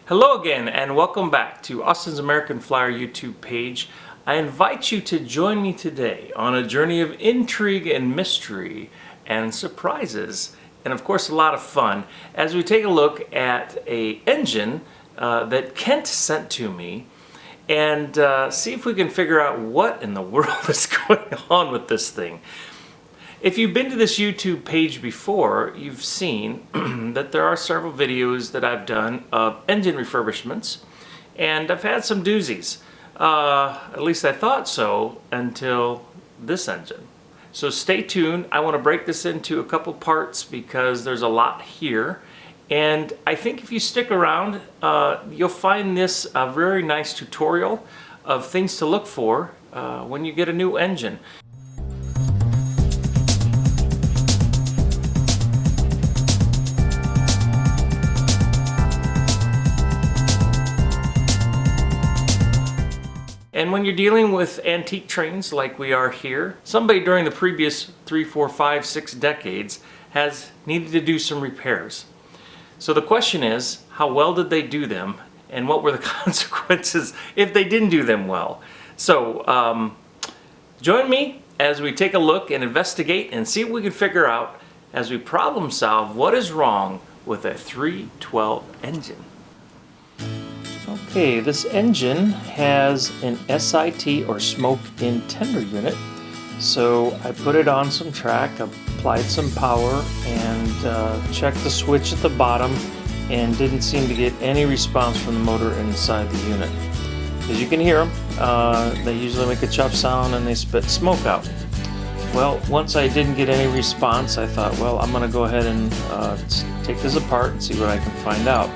Hello again and welcome back to Austin's Amercian Flyer YouTube page. I invite you to join me today on a journey of intrigue and mystery and surprises and of course a lot of fun as we take a look at an engine that Kent sent to me and see if we can figure out what in the world is going on with this thing. If you've been to this YouTube page before, you've seen that there are several videos that I've done of engine refurbishments, and I've had some doozies. At least I thought so until this engine. So stay tuned. I want to break this into a couple parts because there's a lot here, and I think if you stick around, you'll find this a very nice tutorial of things to look for when you get a new engine. And when you're dealing with antique trains like we are here, somebody during the previous 3, 4, 5, 6 decades has needed to do some repairs. So the question is, how well did they do them and what were the consequences if they didn't do them well? So join me as we take a look and investigate and see what we can figure out as we problem solve what is wrong with a 312 engine. Okay, this engine has an SIT or smoke in tender unit, so I put it on some track, applied some power, and checked the switch at the bottom and didn't seem to get any response from the motor inside the unit. As you can hear them, they usually make a chuff sound and they spit smoke out. Well, once I didn't get any response, I thought, well, I'm going to go ahead and take this apart and see what I can find out.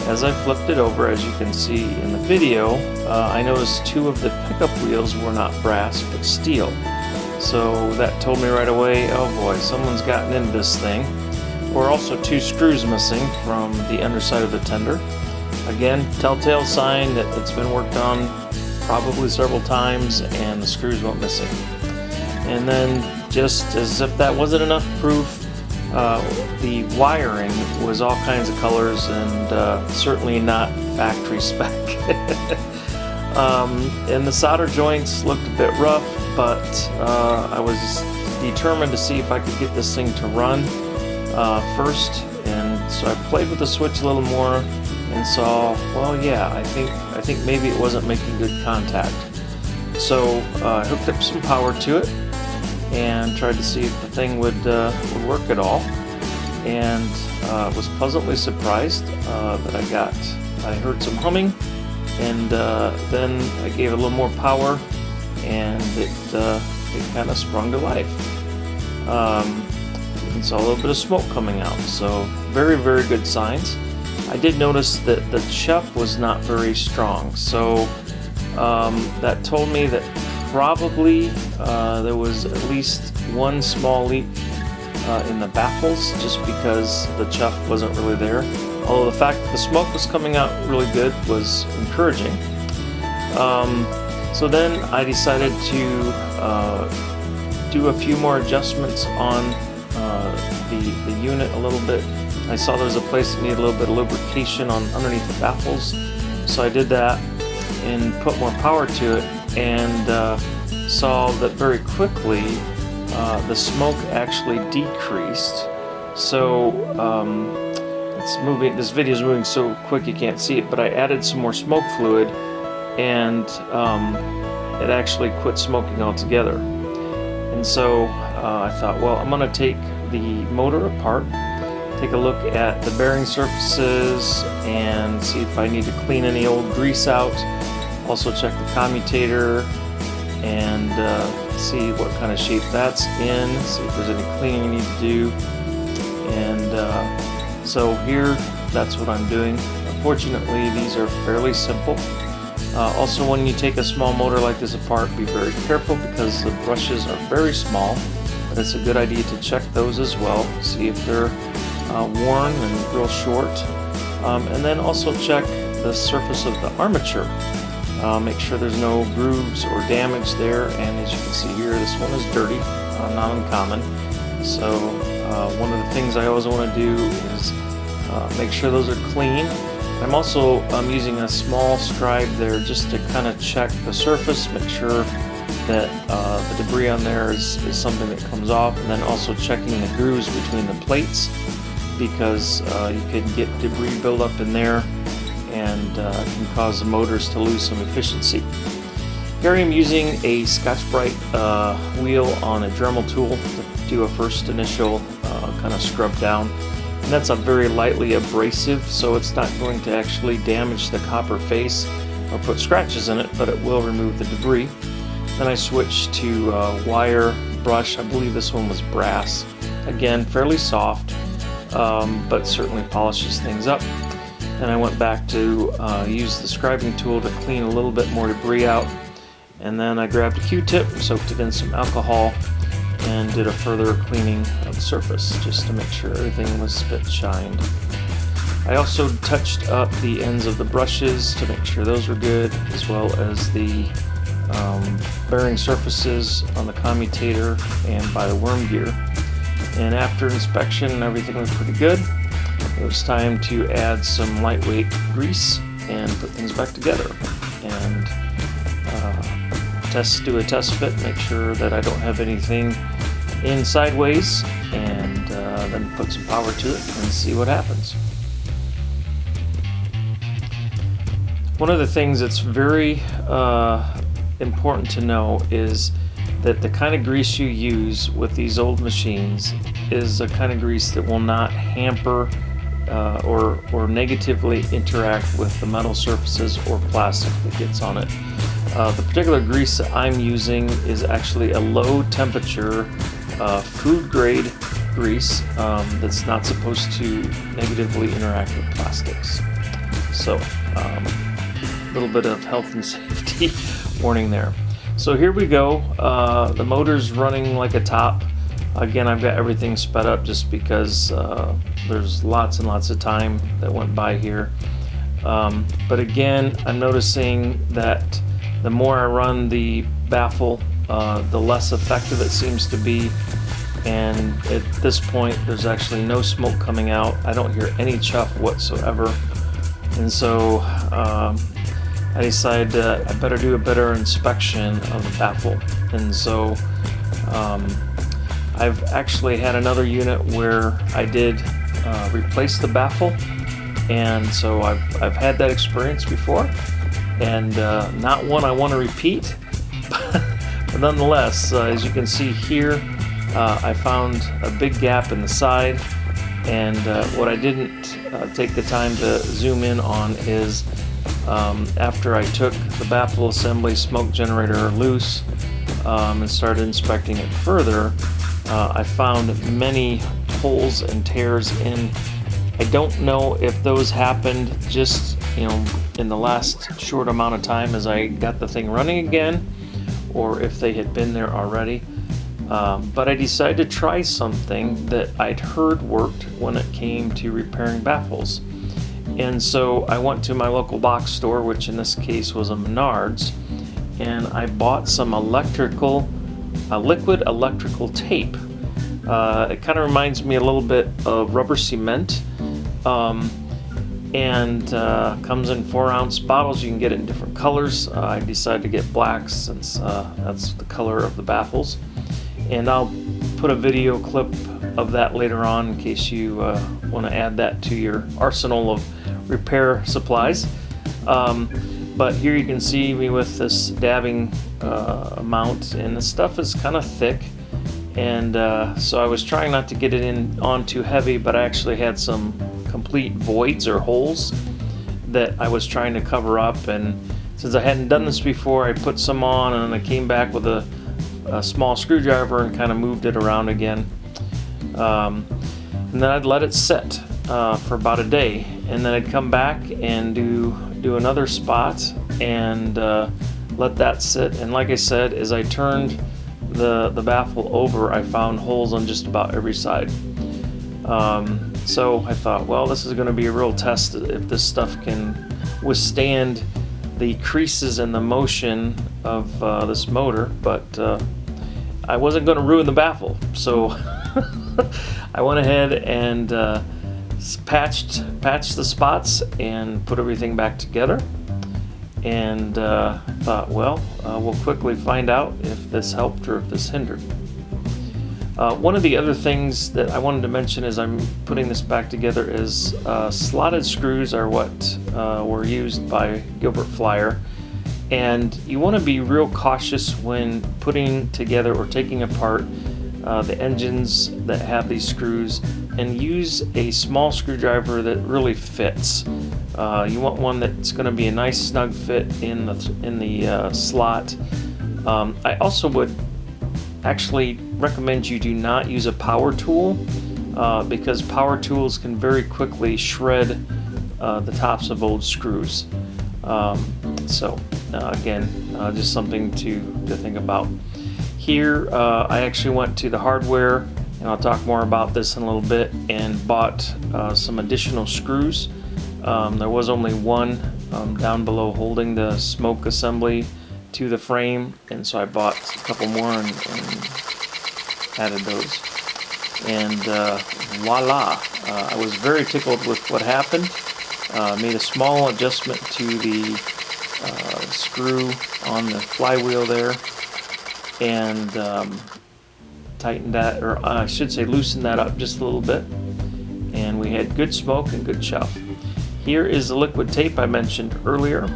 As I flipped it over, as you can see in the video, I noticed 2 of the pickup wheels were not brass but steel. So that told me right away, oh boy, someone's gotten into this thing. There were also 2 screws missing from the underside of the tender. Again, telltale sign that it's been worked on probably several times and the screws went missing. And then, just as if that wasn't enough proof, the wiring was all kinds of colors and certainly not factory spec. And the solder joints looked a bit rough, but I was determined to see if I could get this thing to run first, and so I played with the switch a little more and saw, well, yeah, I think maybe it wasn't making good contact. So I hooked up some power to it and tried to see if the thing would work at all, and was pleasantly surprised that I heard some humming, and then I gave it a little more power and it kind of sprung to life. And saw a little bit of smoke coming out, so very, very good signs. I did notice that the chuff was not very strong, so that told me that probably there was at least one small leak in the baffles, just because the chuff wasn't really there. Although the fact that the smoke was coming out really good was encouraging. So then I decided to do a few more adjustments on the unit a little bit. I saw there was a place that needed a little bit of lubrication underneath the baffles, so I did that and put more power to it, and saw that very quickly the smoke actually decreased. So it's moving. This video is moving so quick you can't see it, but I added some more smoke fluid, and it actually quit smoking altogether. And so I thought, well, I'm going to take the motor apart, take a look at the bearing surfaces, and see if I need to clean any old grease out. Also check the commutator and see what kind of shape that's in, see if there's any cleaning you need to do. And so here, that's what I'm doing. Unfortunately, these are fairly simple. Also, when you take a small motor like this apart, be very careful because the brushes are very small, but it's a good idea to check those as well, see if they're worn and real short. And then also check the surface of the armature. Make sure there's no grooves or damage there, and as you can see here, this one is dirty, not uncommon. So one of the things I always want to do is make sure those are clean I'm also using a small scribe there just to kind of check the surface, make sure that the debris on there is something that comes off, and then also checking the grooves between the plates, because you can get debris buildup in there and can cause the motors to lose some efficiency. Here I'm using a Scotch-Brite wheel on a Dremel tool to do a first initial kind of scrub down. And that's a very lightly abrasive, so it's not going to actually damage the copper face or put scratches in it, but it will remove the debris. Then I switched to wire brush. I believe this one was brass. Again, fairly soft, but certainly polishes things up. And I went back to use the scribing tool to clean a little bit more debris out. And then I grabbed a Q-tip, soaked it in some alcohol, and did a further cleaning of the surface just to make sure everything was spit shined. I also touched up the ends of the brushes to make sure those were good, as well as the bearing surfaces on the commutator and by the worm gear. And after inspection, everything was pretty good. It was time to add some lightweight grease and put things back together. And do a test fit, make sure that I don't have anything in sideways, and then put some power to it and see what happens. One of the things that's very important to know is that the kind of grease you use with these old machines is a kind of grease that will not hamper or negatively interact with the metal surfaces or plastic that gets on it. The particular grease that I'm using is actually a low temperature food grade grease that's not supposed to negatively interact with plastics. So a little bit of health and safety warning there. So here we go. The motor's running like a top. Again, I've got everything sped up just because there's lots and lots of time that went by here. But again, I'm noticing that the more I run the Baffle, the less effective it seems to be. And at this point, there's actually no smoke coming out. I don't hear any chuff whatsoever. And so I decided I better do a better inspection of the Baffle. And so I've actually had another unit where I did replace the Baffle. And so I've had that experience before. And not one I want to repeat, but nonetheless, as you can see here, I found a big gap in the side, and what I didn't take the time to zoom in on is after I took the Baffle assembly smoke generator loose and started inspecting it further, I found many holes and tears in. I don't know if those happened just, in the last short amount of time as I got the thing running again, or if they had been there already. But I decided to try something that I'd heard worked when it came to repairing baffles. And so I went to my local box store, which in this case was a Menards, and I bought some liquid electrical tape. It kind of reminds me a little bit of rubber cement. And comes in 4-ounce bottles. You can get it in different colors. I decided to get black since that's the color of the baffles. And I'll put a video clip of that later on in case you want to add that to your arsenal of repair supplies. But here you can see me with this dabbing amount, and the stuff is kind of thick. And so I was trying not to get it on too heavy, but I actually had some complete voids or holes that I was trying to cover up. And since I hadn't done this before, I put some on, and I came back with a small screwdriver and kind of moved it around again. And then I'd let it sit for about a day, and then I'd come back and do another spot and let that sit. And like I said, as I turned the Baffle over, I found holes on just about every side. So I thought, well, this is going to be a real test if this stuff can withstand the creases and the motion of this motor, but I wasn't going to ruin the Baffle, so I went ahead and patched the spots and put everything back together, and thought, well, we'll quickly find out if this helped or if this hindered. One of the other things that I wanted to mention as I'm putting this back together is slotted screws are what were used by Gilbert Flyer, and you want to be real cautious when putting together or taking apart the engines that have these screws, and use a small screwdriver that really fits. You want one that's going to be a nice snug fit in the slot. I also would actually recommend you do not use a power tool, because power tools can very quickly shred the tops of old screws. Again, just something to think about. Here, I actually went to the hardware, and I'll talk more about this in a little bit, and bought some additional screws. There was only one down below holding the smoke assembly to the frame, and so I bought a couple more and added those. And voila! I was very tickled with what happened. Made a small adjustment to the screw on the flywheel there, and tightened that, or I should say loosened that up just a little bit, and we had good smoke and good chuff. Here is the liquid tape I mentioned earlier.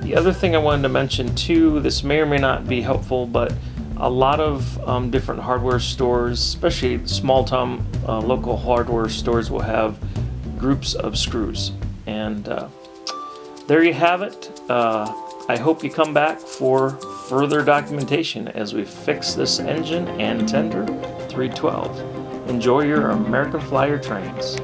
The other thing I wanted to mention too, this may or may not be helpful, but a lot of different hardware stores, especially small-time local hardware stores, will have groups of screws. And there you have it. I hope you come back for further documentation as we fix this engine and tender 312. Enjoy your American Flyer trains.